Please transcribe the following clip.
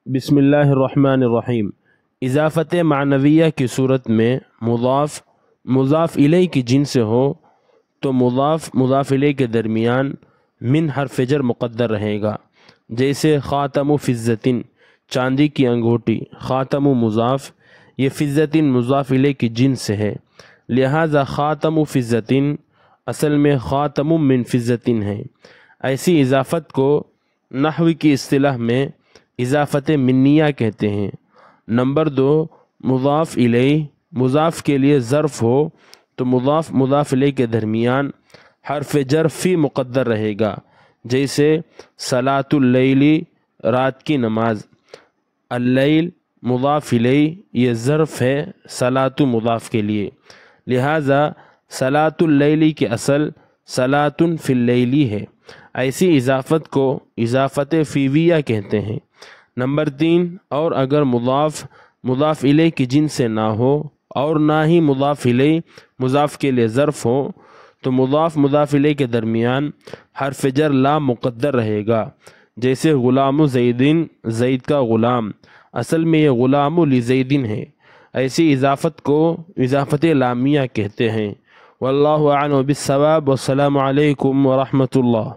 بسم اللہ الرحمن الرحیم۔ اضافت معنویہ کی صورت میں مضاف الیہ کی جنس سے ہو تو مضاف الیہ کے درمیان من حرف جر مقدر رہے گا، جیسے خاتم فضتن چاندی کی انگوٹی، خاتم مضاف، یہ فضتن مضاف الیہ کی جنس سے ہے، لہذا خاتم فضتن اصل میں خاتم من فضتن ہے۔ ایسی اضافت کو نحو کی اصطلاح میں اضافت منیہ کہتے ہیں۔ نمبر 2، مضاف الیہ مضاف کے لیے ظرف ہو تو مضاف الیہ کے درمیان حرف جر فی مقدر رہے گا، جیسے صلاۃ اللیل رات کی نماز۔ اللیل مضاف الیہ یہ ظرف ہے صلاۃ مضاف کے لیے، لہذا صلاۃ اللیل کی اصل صلاۃ فی اللیل ہے۔ ایسی اضافت کو اضافت فیویہ کہتے ہیں۔ نمبر 3، اور اگر مضاف الیہ کی جنس سے نہ ہو اور نہ ہی مضاف الیہ مضاف کے لیے ظرف ہو تو مضاف الیہ کے درمیان حرف جر لا مقدر رہے گا، جیسے غلام زیدن زید کا غلام، اصل میں یہ غلام لزیدن ہے۔ ایسی اضافت کو اضافت لامیہ کہتے ہیں۔ واللہ اعلم بالصواب، والسلام علیکم ورحمۃ اللہ۔